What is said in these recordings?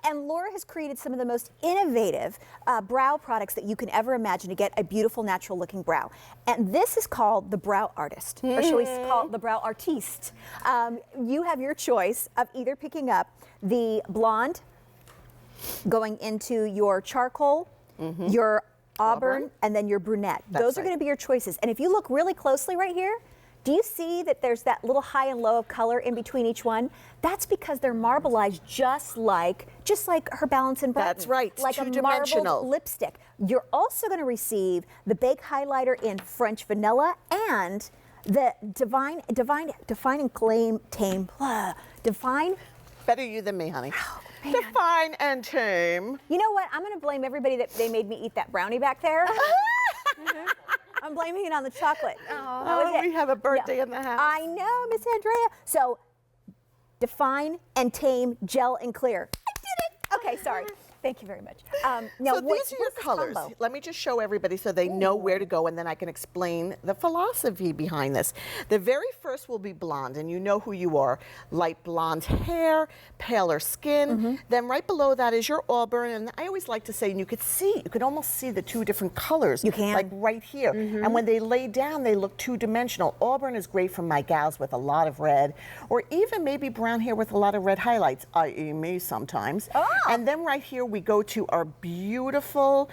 And Laura has created some of the most innovative brow products that you can ever imagine to get a beautiful, natural looking brow. And this is called the Brow Artist, or shall we call it the Brow Artiste. You have your choice of either picking up the blonde, going into your charcoal, your auburn, and then your brunette. Those are going to be your choices. And if you look really closely right here, do you see that there's that little high and low of color in between each one? That's because they're marbleized just like her Balance and Brighten. That's right, like a two-dimensional marbled lipstick. You're also going to receive the Bake Highlighter in French Vanilla and the Define Better you than me, honey. Oh, man. Define and Tame. You know what? I'm going to blame everybody that they made me eat that brownie back there. I'm blaming it on the chocolate. Oh, we have a birthday in the house. I know, Miss Andrea. So, Define and Tame Gel and Clear. I did it. Okay, sorry. Thank you very much. Now, so these are your colors. Combo? Let me just show everybody so they know where to go, and then I can explain the philosophy behind this. The very first will be blonde, and you know who you are. Light blonde hair, paler skin. Then right below that is your auburn, and I always like to say, and you could almost see the two different colors. You can. Like right here. And when they lay down, they look two-dimensional. Auburn is great for my gals with a lot of red, or even maybe brown hair with a lot of red highlights, i.e. me sometimes. Oh. And then right here, we go to our beautiful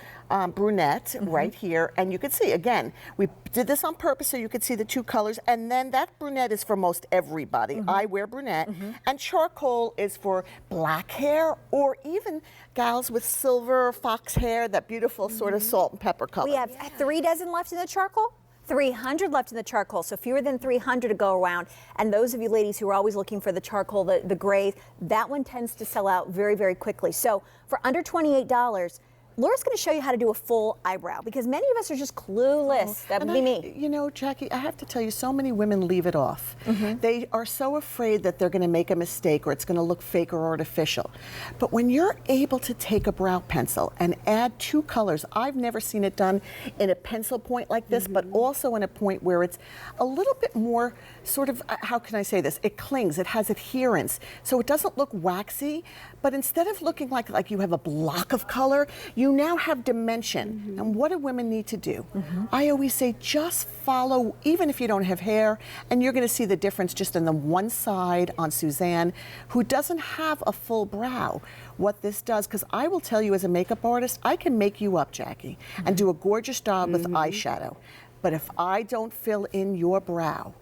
brunette right here, and you can see, again, we did this on purpose so you could see the two colors, and then that brunette is for most everybody. I wear brunette, and charcoal is for black hair, or even gals with silver fox hair, that beautiful sort of salt and pepper color. We have 3 dozen left in the charcoal. 300 left in the charcoal, so fewer than 300 to go around. And those of you ladies who are always looking for the charcoal, the gray, that one tends to sell out very, very quickly. So for under $28, Laura's going to show you how to do a full eyebrow, because many of us are just clueless. That would be me. You know, Jackie, I have to tell you, so many women leave it off. They are so afraid that they're going to make a mistake or it's going to look fake or artificial. But when you're able to take a brow pencil and add 2 colors, I've never seen it done in a pencil point like this, but also in a point where it's a little bit more sort of, how can I say this? It clings, it has adherence. So it doesn't look waxy, but instead of looking like you have a block of color, you now have dimension. And what do women need to do? I always say just follow, even if you don't have hair, and you're going to see the difference just in the one side on Suzanne, who doesn't have a full brow. What this does, because I will tell you as a makeup artist, I can make you up, Jackie, and do a gorgeous job with eyeshadow. But if I don't fill in your brow,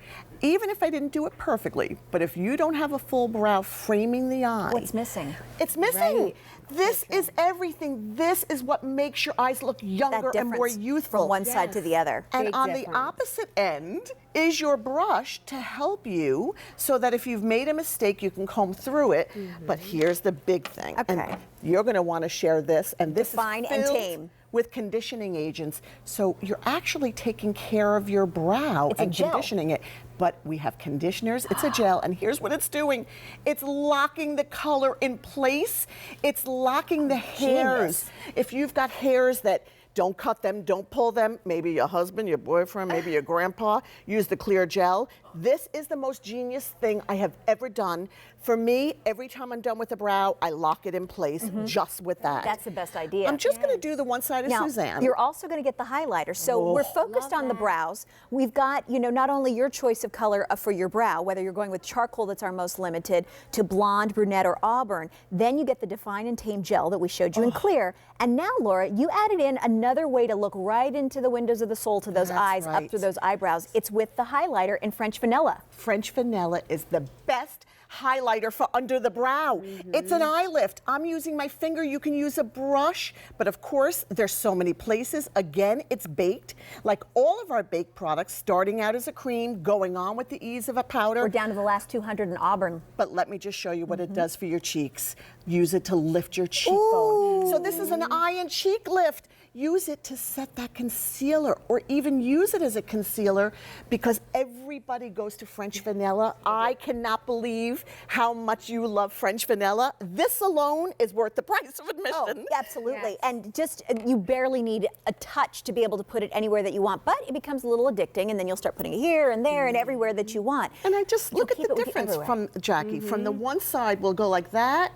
even if I didn't do it perfectly, but if you don't have a full brow framing the eye. What's missing? It's missing. Right. This is everything. This is what makes your eyes look younger and more youthful. From one side to the other. And Big on difference. the opposite end is your brush to help you so that if you've made a mistake, you can comb through it. But here's the big thing. Okay. And you're going to want to share this. And this Define is and filled Tame. with conditioning agents. So you're actually taking care of your brow It's a and gel. conditioning it. But we have conditioners, it's a gel, and here's what it's doing. It's locking the color in place. It's locking the hairs. If you've got hairs that don't cut them, don't pull them, maybe your husband, your boyfriend, maybe your grandpa, use the clear gel. This is the most genius thing I have ever done. For me, every time I'm done with a brow, I lock it in place just with that. That's the best idea. I'm just going to do the one side of Now, Suzanne. you're also going to get the highlighter. So we're focused on the brows. We've got, not only your choice of color for your brow, whether you're going with charcoal, that's our most limited, to blonde, brunette, or auburn. Then you get the Define and Tame gel that we showed you in clear. And now, Laura, you added in another way to look right into the windows of the soul, to those eyes, up through those eyebrows. It's with the highlighter in French Vanilla. French Vanilla is the best highlighter for under the brow. It's an eye lift. I'm using my finger. You can use a brush, but of course, there's so many places. Again, it's baked. Like all of our baked products, starting out as a cream, going on with the ease of a powder. We're down to the last 200 in auburn. But let me just show you what it does for your cheeks. Use it to lift your cheekbone. So this is an eye and cheek lift. Use it to set that concealer, or even use it as a concealer, because everybody goes to French Vanilla. I cannot believe how much you love French Vanilla. This alone is worth the price of admission. Oh, absolutely. And just, you barely need a touch to be able to put it anywhere that you want, but it becomes a little addicting, and then you'll start putting it here and there and everywhere that you want. And I just look at keep the it with you difference everywhere. from Jackie. From the one side, we'll go like that.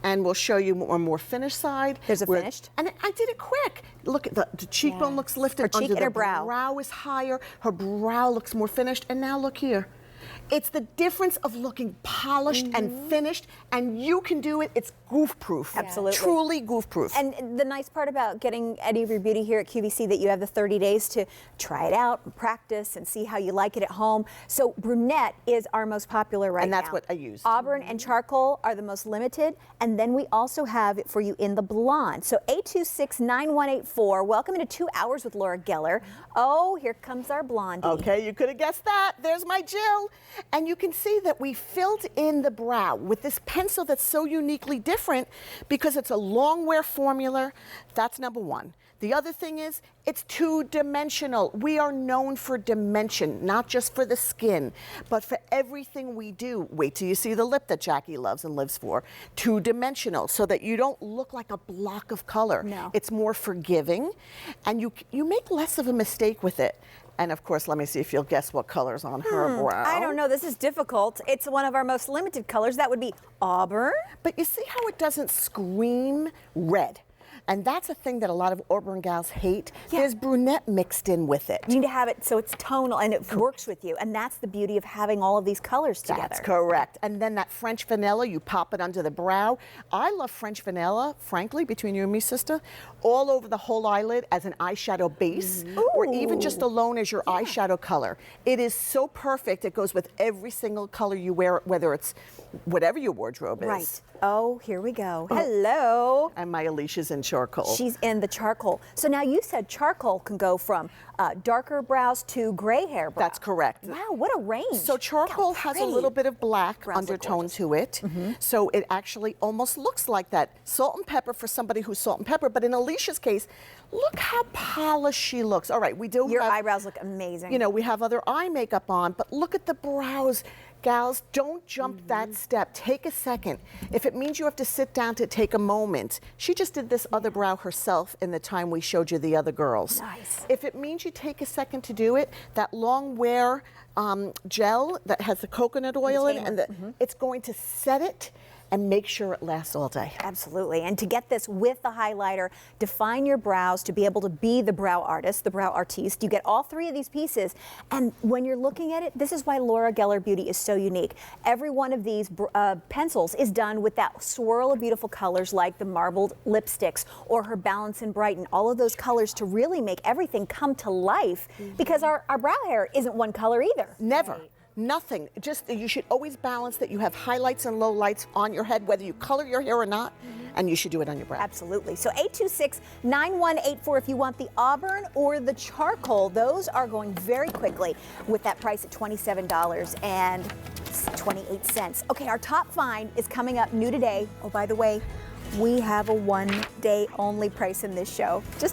and we'll show you a more finished side. There's a finished. And I did it quick. Look at the cheekbone looks lifted. Her cheek under and the her brow. brow is higher. Her brow looks more finished. And now look here. It's the difference of looking polished and finished, and you can do it. It's goof-proof. Absolutely. Truly goof-proof. And the nice part about getting Eddie of Your Beauty here at QVC that you have the 30 days to try it out and practice and see how you like it at home. So brunette is our most popular right now. And that's what I used. Auburn and charcoal are the most limited, and then we also have it for you in the blonde. So 826-9184. Welcome into 2 hours with Laura Geller. Oh, here comes our blondie. Okay, you could have guessed that. There's my Jill. And you can see that we filled in the brow with this pencil that's so uniquely different because it's a long wear formula. That's number one. The other thing is it's two-dimensional. We are known for dimension, not just for the skin, but for everything we do. Wait till you see the lip that Jackie loves and lives for. Two-dimensional, so that you don't look like a block of color. No. It's more forgiving, and you make less of a mistake with it. And of course, let me see if you'll guess what color's on her brow. I don't know. This is difficult. It's one of our most limited colors. That would be auburn. But you see how it doesn't scream red? And that's a thing that a lot of auburn gals hate. Yeah. There's brunette mixed in with it. You need to have it so it's tonal and it works with you. And that's the beauty of having all of these colors together. That's correct. And then that French vanilla, you pop it under the brow. I love French vanilla, frankly, between you and me, sister, all over the whole eyelid as an eyeshadow base, or even just alone as your eyeshadow color. It is so perfect. It goes with every single color you wear, whether it's whatever your wardrobe is. Right. Oh, here we go. Hello. And my Alicia's in charcoal. She's in the charcoal. So now you said charcoal can go from darker brows to gray hair brows. That's correct. Wow, what a range. So charcoal has a little bit of black Brows look undertone gorgeous. to it. So it actually almost looks like that. Salt and pepper for somebody who's salt and pepper. But in Alicia's case, look how polished she looks. All right, we do Your have, eyebrows look amazing. you know, we have other eye makeup on, but look at the brows. Gals, don't jump that step. Take a second. If it means you have to sit down to take a moment, she just did this other brow herself in the time we showed you the other girls. Nice. If it means you take a second to do it, that long wear gel that has the coconut oil in it, and it's going to set it and make sure it lasts all day. Absolutely. And to get this with the highlighter, define your brows to be able to be the brow artist, the brow artiste. You get all three of these pieces. And when you're looking at it, this is why Laura Geller Beauty is so unique. Every one of these pencils is done with that swirl of beautiful colors like the marbled lipsticks or her Balance and Brighten. All of those colors to really make everything come to life because our brow hair isn't one color either. Never. Nothing. Just you should always balance that you have highlights and lowlights on your head, whether you color your hair or not, and you should do it on your brow. Absolutely. So 826-9184 if you want the auburn or the charcoal. Those are going very quickly with that price at $27.28. Okay, our top find is coming up new today. Oh, by the way, we have a one-day only price in this show. Just